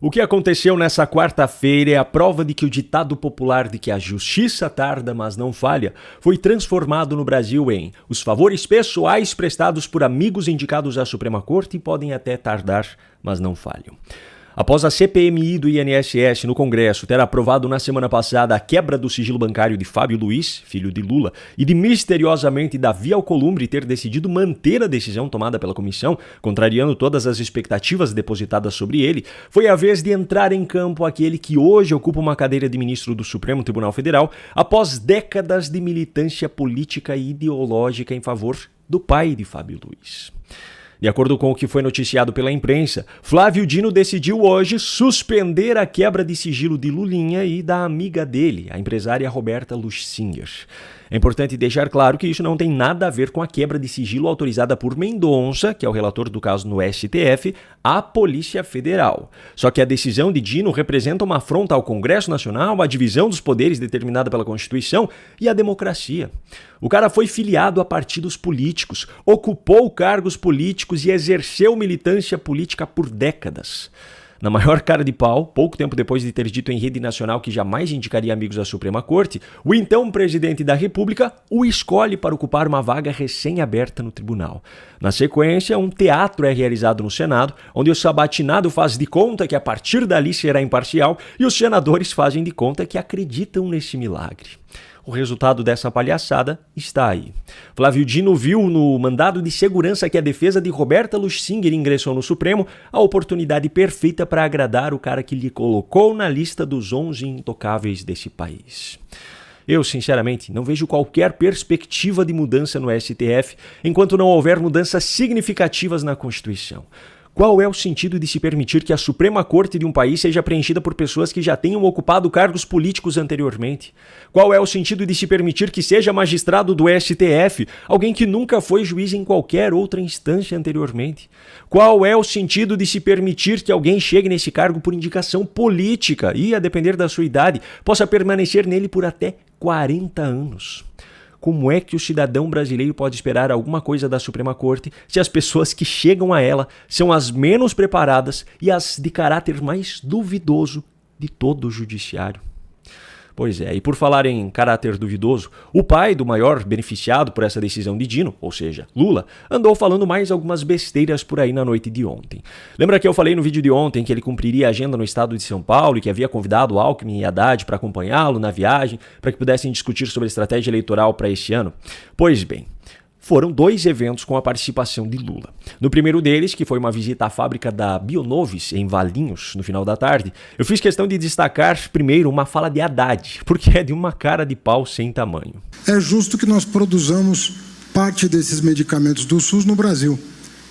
O que aconteceu nessa quarta-feira é a prova de que o ditado popular de que a justiça tarda, mas não falha, foi transformado no Brasil em os favores pessoais prestados por amigos indicados à Suprema Corte podem até tardar, mas não falham. Após a CPMI do INSS no Congresso ter aprovado na semana passada a quebra do sigilo bancário de Fábio Luiz, filho de Lula, e de misteriosamente Davi Alcolumbre ter decidido manter a decisão tomada pela comissão, contrariando todas as expectativas depositadas sobre ele, foi a vez de entrar em campo aquele que hoje ocupa uma cadeira de ministro do Supremo Tribunal Federal após décadas de militância política e ideológica em favor do pai de Fábio Luiz. De acordo com o que foi noticiado pela imprensa, Flávio Dino decidiu hoje suspender a quebra de sigilo de Lulinha e da amiga dele, a empresária Roberta Luxinger. É importante deixar claro que isso não tem nada a ver com a quebra de sigilo autorizada por Mendonça, que é o relator do caso no STF, à Polícia Federal. Só que a decisão de Dino representa uma afronta ao Congresso Nacional, à divisão dos poderes determinada pela Constituição e à democracia. O cara foi filiado a partidos políticos, ocupou cargos políticos e exerceu militância política por décadas. Na maior cara de pau, pouco tempo depois de ter dito em rede nacional que jamais indicaria amigos à Suprema Corte, o então presidente da República o escolhe para ocupar uma vaga recém-aberta no tribunal. Na sequência, um teatro é realizado no Senado, onde o sabatinado faz de conta que a partir dali será imparcial e os senadores fazem de conta que acreditam nesse milagre. O resultado dessa palhaçada está aí. Flávio Dino viu no mandado de segurança que a defesa de Roberta Luxinger ingressou no Supremo a oportunidade perfeita para agradar o cara que lhe colocou na lista dos 11 intocáveis desse país. Eu, sinceramente, não vejo qualquer perspectiva de mudança no STF enquanto não houver mudanças significativas na Constituição. Qual é o sentido de se permitir que a Suprema Corte de um país seja preenchida por pessoas que já tenham ocupado cargos políticos anteriormente? Qual é o sentido de se permitir que seja magistrado do STF alguém que nunca foi juiz em qualquer outra instância anteriormente? Qual é o sentido de se permitir que alguém chegue nesse cargo por indicação política e, a depender da sua idade, possa permanecer nele por até 40 anos? Como é que o cidadão brasileiro pode esperar alguma coisa da Suprema Corte se as pessoas que chegam a ela são as menos preparadas e as de caráter mais duvidoso de todo o judiciário? Pois é, e por falar em caráter duvidoso, o pai do maior beneficiado por essa decisão de Dino, ou seja, Lula, andou falando mais algumas besteiras por aí na noite de ontem. Lembra que eu falei no vídeo de ontem que ele cumpriria a agenda no estado de São Paulo e que havia convidado Alckmin e Haddad para acompanhá-lo na viagem, para que pudessem discutir sobre a estratégia eleitoral para este ano? Pois bem, foram 2 eventos com a participação de Lula. No primeiro deles, que foi uma visita à fábrica da Bionovis, em Valinhos, no final da tarde, eu fiz questão de destacar primeiro uma fala de Haddad, porque é de uma cara de pau sem tamanho. É justo que nós produzamos parte desses medicamentos do SUS no Brasil.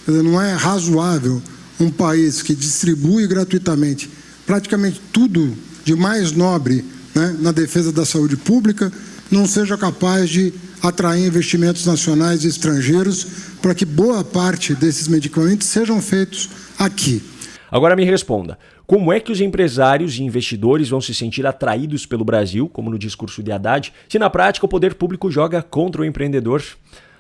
Não é razoável um país que distribui gratuitamente praticamente tudo de mais nobre, né, na defesa da saúde pública, não seja capaz de atrair investimentos nacionais e estrangeiros para que boa parte desses medicamentos sejam feitos aqui. Agora me responda, como é que os empresários e investidores vão se sentir atraídos pelo Brasil, como no discurso de Haddad, se na prática o poder público joga contra o empreendedor?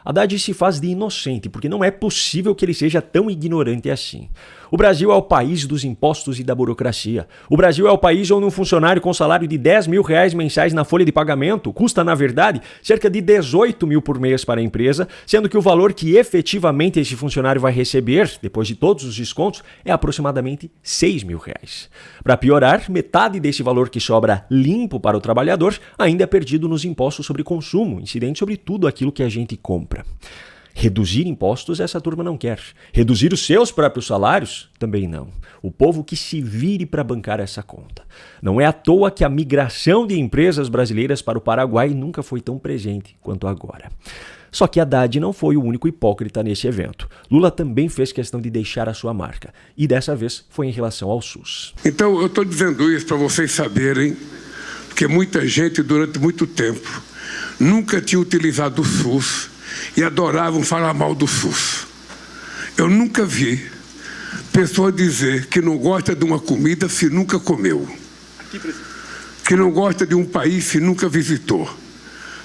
Haddad se faz de inocente, porque não é possível que ele seja tão ignorante assim. O Brasil é o país dos impostos e da burocracia. O Brasil é o país onde um funcionário com salário de R$10 mil mensais na folha de pagamento custa, na verdade, cerca de 18 mil por mês para a empresa, sendo que o valor que efetivamente esse funcionário vai receber, depois de todos os descontos, é aproximadamente R$6 mil. Para piorar, metade desse valor que sobra limpo para o trabalhador ainda é perdido nos impostos sobre consumo, incidente sobre tudo aquilo que a gente compra. Reduzir impostos essa turma não quer. Reduzir os seus próprios salários também não. O povo que se vire para bancar essa conta. Não é à toa que a migração de empresas brasileiras para o Paraguai nunca foi tão presente quanto agora. Só que Haddad não foi o único hipócrita nesse evento. Lula também fez questão de deixar a sua marca. E dessa vez foi em relação ao SUS. Então eu estou dizendo isso para vocês saberem, porque muita gente durante muito tempo nunca tinha utilizado o SUS e adoravam falar mal do SUS. Eu nunca vi pessoa dizer que não gosta de uma comida se nunca comeu, que não gosta de um país se nunca visitou,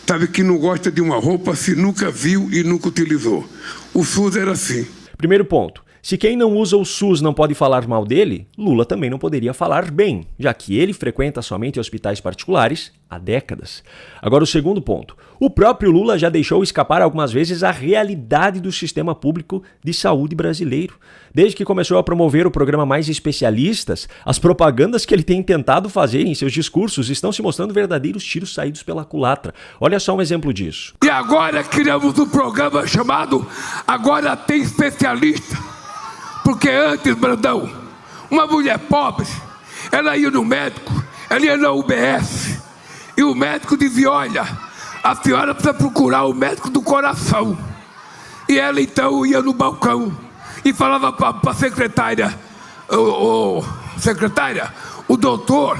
sabe, que não gosta de uma roupa se nunca viu e nunca utilizou. O SUS era assim. Primeiro ponto. Se quem não usa o SUS não pode falar mal dele, Lula também não poderia falar bem, já que ele frequenta somente hospitais particulares há décadas. Agora, o segundo ponto. O próprio Lula já deixou escapar algumas vezes a realidade do sistema público de saúde brasileiro. Desde que começou a promover o programa Mais Especialistas, as propagandas que ele tem tentado fazer em seus discursos estão se mostrando verdadeiros tiros saídos pela culatra. Olha só um exemplo disso. E agora criamos um programa chamado Agora Tem Especialista. Porque antes, Brandão, uma mulher pobre, ela ia no médico, ela ia na UBS, e o médico dizia, olha, a senhora precisa procurar o médico do coração. E ela então ia no balcão e falava para a secretária, secretária, o doutor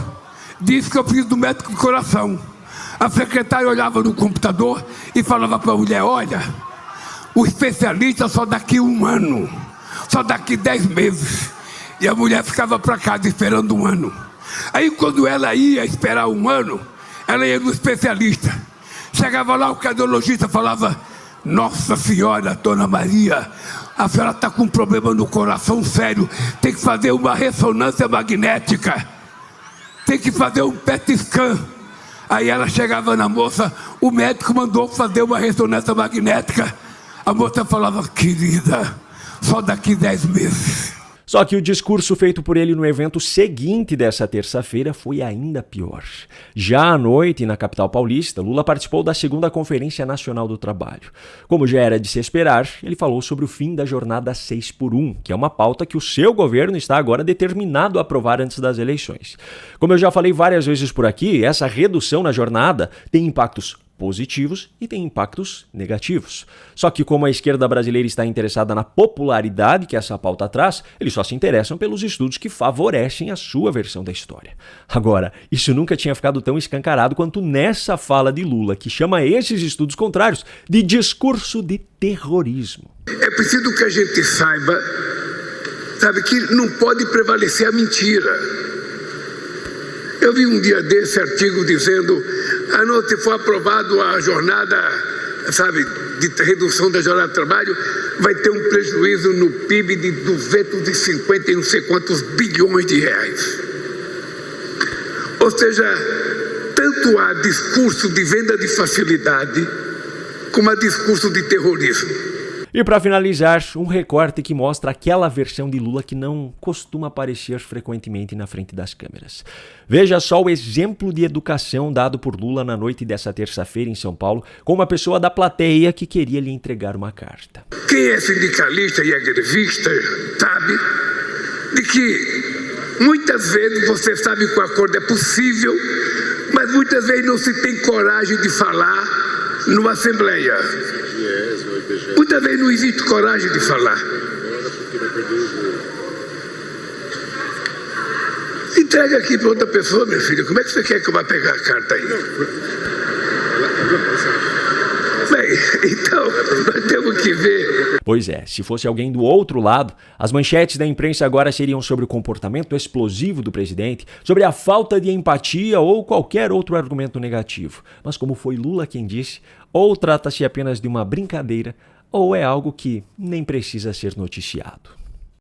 disse que eu preciso do médico do coração. A secretária olhava no computador e falava para a mulher, olha, o especialista só daqui 1 ano, só daqui 10 meses. E a mulher ficava para casa esperando 1 ano. Aí quando ela ia esperar 1 ano, ela ia no especialista. Chegava lá, o cardiologista falava, nossa senhora, dona Maria, a senhora está com um problema no coração sério, tem que fazer uma ressonância magnética, tem que fazer um PET scan. Aí ela chegava na moça, o médico mandou fazer uma ressonância magnética. A moça falava, querida, só daqui 10 meses. Só que o discurso feito por ele no evento seguinte dessa terça-feira foi ainda pior. Já à noite, na capital paulista, Lula participou da 2ª Conferência Nacional do Trabalho. Como já era de se esperar, ele falou sobre o fim da jornada 6x1, que é uma pauta que o seu governo está agora determinado a aprovar antes das eleições. Como eu já falei várias vezes por aqui, essa redução na jornada tem impactos positivos e tem impactos negativos. Só que como a esquerda brasileira está interessada na popularidade que essa pauta traz, eles só se interessam pelos estudos que favorecem a sua versão da história. Agora, isso nunca tinha ficado tão escancarado quanto nessa fala de Lula, que chama esses estudos contrários de discurso de terrorismo. É preciso que a gente saiba, sabe, que não pode prevalecer a mentira. Eu vi um dia desse artigo dizendo, se for aprovado a jornada, sabe, de redução da jornada de trabalho, vai ter um prejuízo no PIB de 250 e não sei quantos bilhões de reais. Ou seja, tanto há discurso de venda de facilidade, como há discurso de terrorismo. E para finalizar, um recorte que mostra aquela versão de Lula que não costuma aparecer frequentemente na frente das câmeras. Veja só o exemplo de educação dado por Lula na noite dessa terça-feira em São Paulo, com uma pessoa da plateia que queria lhe entregar uma carta. Quem é sindicalista e é grevista sabe de que muitas vezes você sabe que o acordo é possível, mas muitas vezes não se tem coragem de falar numa assembleia. Muitas vezes não existe coragem de falar. Entrega aqui para outra pessoa, meu filho. Como é que você quer que eu vá pegar a carta aí? Bem, então, nós temos que ver. Pois é, se fosse alguém do outro lado, as manchetes da imprensa agora seriam sobre o comportamento explosivo do presidente, sobre a falta de empatia ou qualquer outro argumento negativo. Mas como foi Lula quem disse, ou trata-se apenas de uma brincadeira, ou é algo que nem precisa ser noticiado.